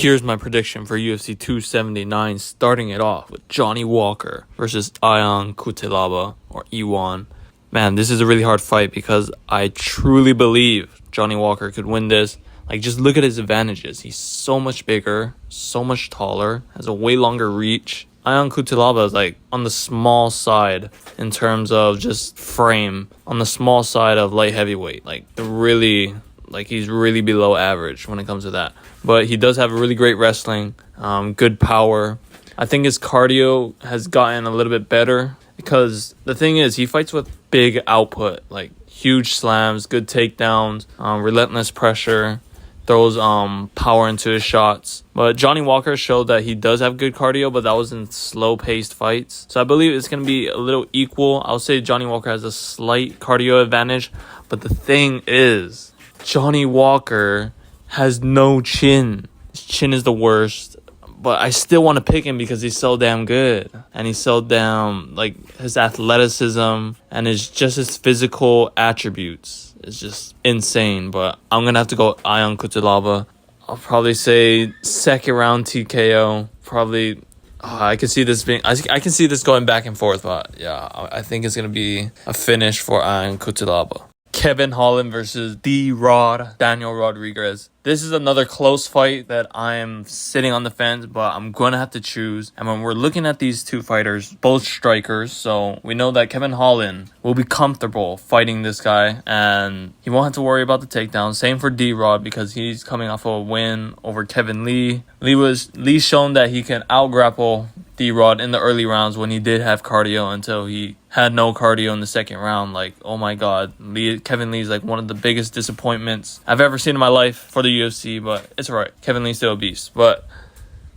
Here's my prediction for UFC 279, starting it off with Johnny Walker versus Ion Kutilaba, or Iwan. Man, this is a really hard fight because I truly believe Johnny Walker could win this. Like, just look at his advantages. He's so much bigger, so much taller, has a way longer reach. Ion Kutilaba is like on the small side in terms of just frame, on the small side of light heavyweight. He's really below average when it comes to that. But he does have really great wrestling, good power. I think his cardio has gotten a little bit better because the thing is, he fights with big output, like huge slams, good takedowns, relentless pressure, throws power into his shots. But Johnny Walker showed that he does have good cardio, but that was in slow-paced fights. So I believe it's going to be a little equal. I'll say Johnny Walker has a slight cardio advantage. But the thing is, Johnny Walker has no chin. His chin is the worst. But I still want to pick him because he's so damn good. And he's so damn, his athleticism and his physical attributes is just insane. But I'm going to have to go Ion Kutilaba. I'll probably say second round TKO. Probably, I can see this going back and forth. But yeah, I think it's going to be a finish for Ion Kutilaba. Kevin Holland versus D-Rod, Daniel Rodriguez. This is another close fight that I'm sitting on the fence, but I'm going to have to choose. And when we're looking at these two fighters, both strikers, so we know that Kevin Holland will be comfortable fighting this guy, and he won't have to worry about the takedown. Same for D-Rod, because he's coming off of a win over Kevin Lee. Lee's shown that he can out-grapple D-Rod in the early rounds when he did have cardio until he had no cardio in the second round. Oh my God, Kevin Lee's one of the biggest disappointments I've ever seen in my life for the UFC, but it's alright. Kevin Lee's still a beast. But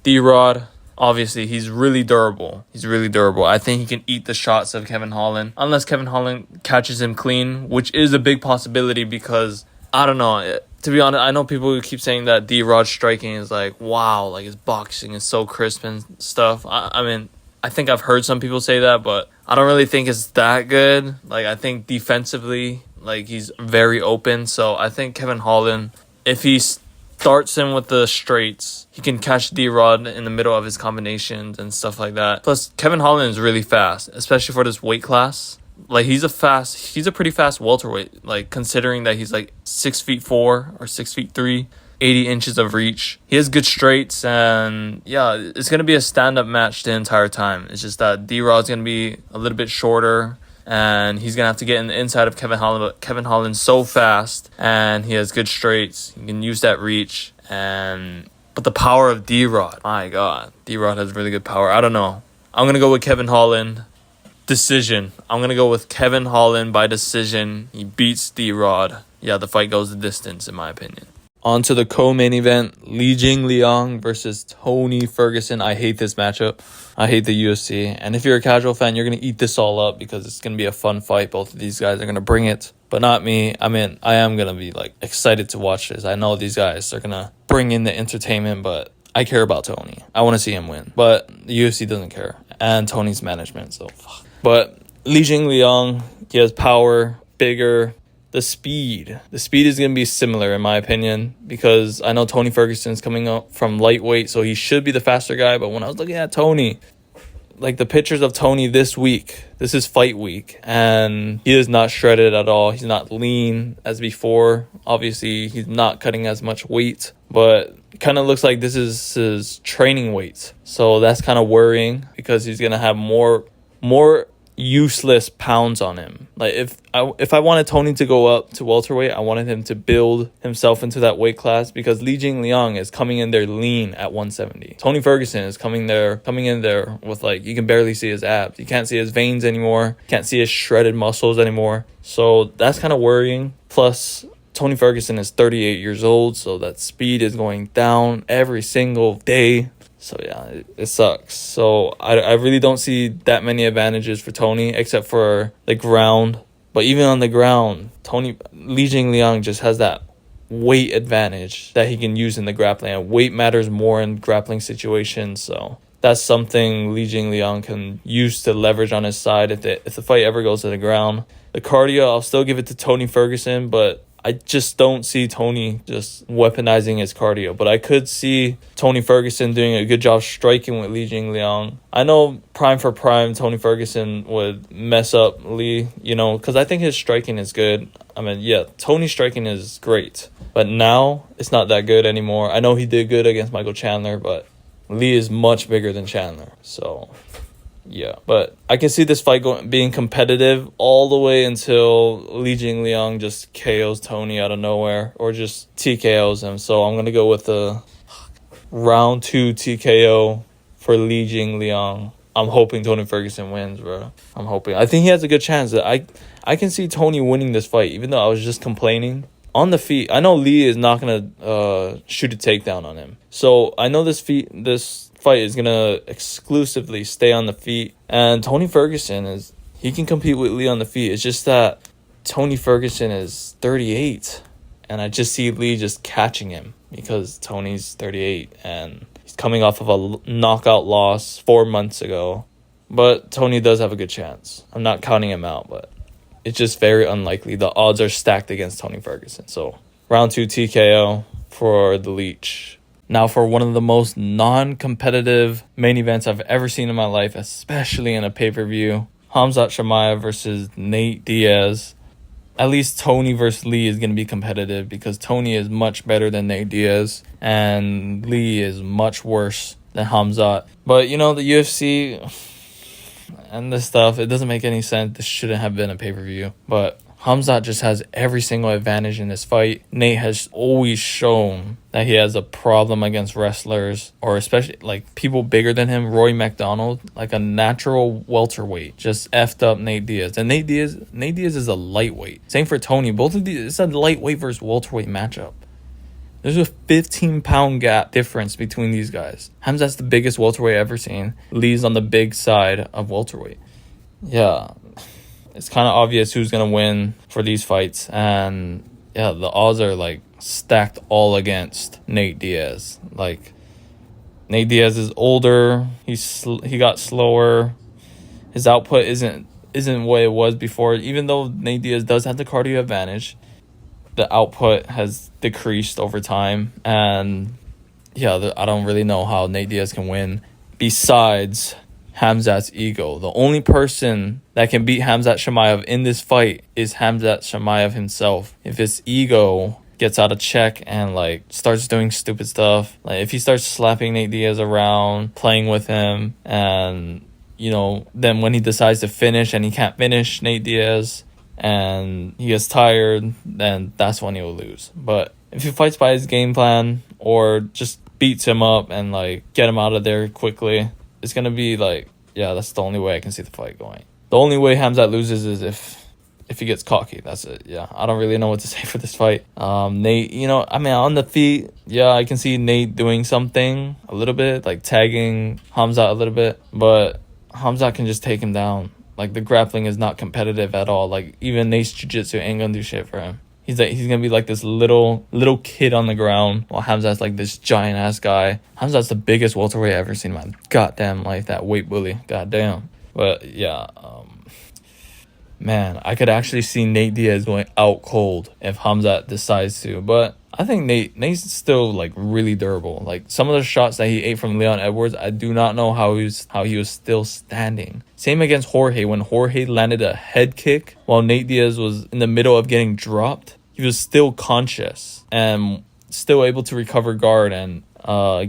D-Rod, obviously, he's really durable. I think he can eat the shots of Kevin Holland, unless Kevin Holland catches him clean, which is a big possibility because, I don't know, to be honest, I know people who keep saying that D-Rod's striking is wow, his boxing is so crisp and stuff. I mean, I think I've heard some people say that, but I don't really think it's that good. I think defensively, he's very open. So I think Kevin Holland, if he starts him with the straights, he can catch D-Rod in the middle of his combinations and stuff like that. Plus, Kevin Holland is really fast, especially for this weight class. He's a pretty fast welterweight, considering that he's 6'4" or 6'3", 80 inches of reach. He has good straights, and yeah, it's going to be a stand-up match the entire time. It's just that D-Rod's going to be a little bit shorter, and he's going to have to get in the inside of Kevin Holland, but Kevin Holland's so fast, and he has good straights. He can use that reach, but the power of D-Rod, my God, D-Rod has really good power. I don't know. I'm going to go with Kevin Holland. Decision. I'm going to go with Kevin Holland by decision. He beats D-Rod. Yeah, the fight goes the distance, in my opinion. On to the co-main event, Liang versus Tony Ferguson. I hate this matchup. I hate the UFC. And if you're a casual fan, you're going to eat this all up because it's going to be a fun fight. Both of these guys are going to bring it, but not me. I mean, I am going to be excited to watch this. I know these guys are going to bring in the entertainment, but I care about Tony. I want to see him win, but the UFC doesn't care. And Tony's management, so fuck. But Liang, he has power, bigger. The speed is going to be similar, in my opinion, because I know Tony Ferguson's coming up from lightweight, so he should be the faster guy. But when I was looking at Tony, the pictures of Tony this week, this is fight week, and he is not shredded at all. He's not lean as before. Obviously, he's not cutting as much weight, but it kind of looks like this is his training weight. So that's kind of worrying because he's going to have more useless pounds on him. If I wanted Tony to go up to welterweight, I wanted him to build himself into that weight class because Liang is coming in there lean at 170. Tony Ferguson is coming in there with you can barely see his abs. You can't see his veins anymore. You can't see his shredded muscles anymore. So that's kind of worrying. Plus, Tony Ferguson is 38 years old, so that speed is going down every single day. So yeah, it sucks. So I really don't see that many advantages for Tony except for the ground. But even on the ground, Liang just has that weight advantage that he can use in the grappling. And weight matters more in grappling situations. So that's something Liang can use to leverage on his side if the fight ever goes to the ground. The cardio, I'll still give it to Tony Ferguson, but I just don't see Tony just weaponizing his cardio. But I could see Tony Ferguson doing a good job striking with Liang. I know prime for prime, Tony Ferguson would mess up Lee, because I think his striking is good. I mean, yeah, Tony's striking is great. But now, it's not that good anymore. I know he did good against Michael Chandler, but Lee is much bigger than Chandler. So, yeah. But I can see this fight being competitive all the way until Liang just KOs Tony out of nowhere. Or just TKOs him. So I'm going to go with the round 2 TKO for Liang. I'm hoping Tony Ferguson wins, bro. I'm hoping. I think he has a good chance. I can see Tony winning this fight, even though I was just complaining. On the feet, I know Lee is not going to shoot a takedown on him. So I know this fight is going to exclusively stay on the feet. And Tony Ferguson, he can compete with Lee on the feet. It's just that Tony Ferguson is 38. And I just see Lee just catching him because Tony's 38. And he's coming off of a knockout loss 4 months ago. But Tony does have a good chance. I'm not counting him out, but it's just very unlikely. The odds are stacked against Tony Ferguson. So, round 2 TKO for the Leech. Now, for one of the most non-competitive main events I've ever seen in my life, especially in a pay-per-view, Hamza Shamaya versus Nate Diaz. At least Tony versus Lee is going to be competitive because Tony is much better than Nate Diaz and Lee is much worse than Hamza. But, the UFC and this stuff, it doesn't make any sense. This shouldn't have been a pay-per-view. But Hamza just has every single advantage in this fight. Nate has always shown that he has a problem against wrestlers, or especially like people bigger than him. Roy McDonald, like a natural welterweight, just effed up Nate Diaz. And Nate Diaz is a lightweight. Same for Tony. Both of these, it's a lightweight versus welterweight matchup. There's a 15-pound gap difference between these guys. Hamza's the biggest welterweight I've ever seen. Lee's on the big side of welterweight. Yeah, it's kind of obvious who's going to win for these fights. And yeah, the odds are like stacked all against Nate Diaz. Like, Nate Diaz is older. He got slower. His output isn't what it was before. Even though Nate Diaz does have the cardio advantage, the output has decreased over time. And yeah, I don't really know how Nate Diaz can win besides Hamzat's ego. The only person that can beat Hamzat Chimaev in this fight is Hamzat Chimaev himself. If his ego gets out of check and like starts doing stupid stuff, like if he starts slapping Nate Diaz around, playing with him, and then when he decides to finish and he can't finish Nate Diaz and he gets tired, then that's when he will lose. But if he fights by his game plan or just beats him up and like get him out of there quickly, it's gonna be like, yeah, that's the only way I can see the fight going. The only way Hamzat loses is if he gets cocky. That's it. Yeah, I don't really know what to say for this fight. Nate, on the feet, yeah, I can see Nate doing something a little bit, like tagging Hamzat a little bit, but Hamzat can just take him down. Like, the grappling is not competitive at all. Like, even Nate's jiu-jitsu ain't gonna do shit for him. He's gonna be like this little kid on the ground, while Hamzat's like this giant ass guy. Hamzat's the biggest welterweight I've ever seen in my goddamn life. That weight bully, goddamn. But yeah, man, I could actually see Nate Diaz going out cold if Hamzat decides to. But I think Nate's still like really durable. Like, some of the shots that he ate from Leon Edwards, I do not know how he was still standing. Same against Jorge. When Jorge landed a head kick while Nate Diaz was in the middle of getting dropped, he was still conscious and still able to recover guard and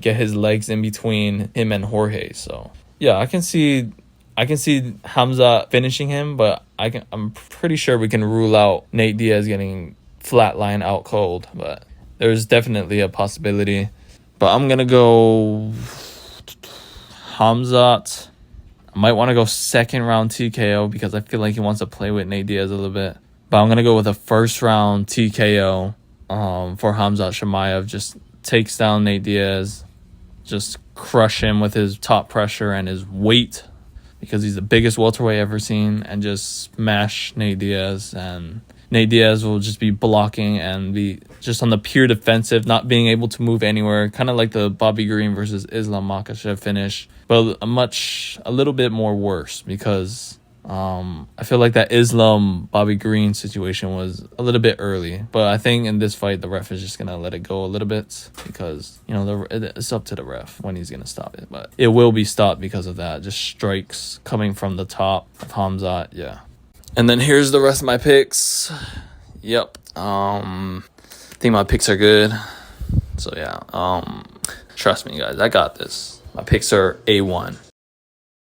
get his legs in between him and Jorge. So yeah, I can see Hamza finishing him, but I'm pretty sure we can rule out Nate Diaz getting flatline out cold. But there's definitely a possibility. But I'm gonna go Hamzat. I might want to go second round TKO because I feel like he wants to play with Nate Diaz a little bit. But I'm going to go with a first round TKO for Hamzat Chimaev. Just takes down Nate Diaz. Just crush him with his top pressure and his weight, because he's the biggest welterweight I've ever seen, and just smash Nate Diaz. And Nate Diaz will just be blocking and be just on the pure defensive, not being able to move anywhere. Kind of like the Bobby Green versus Islam Makhachev finish, but a little bit more worse, because I feel like that Islam Bobby Green situation was a little bit early, but I think in this fight the ref is just gonna let it go a little bit because it's up to the ref when he's gonna stop it. But it will be stopped because of that. Just strikes coming from the top of Hamza. Yeah. And then here's the rest of my picks. Yep. I think my picks are good. So yeah. Trust me, guys. I got this. My picks are A1.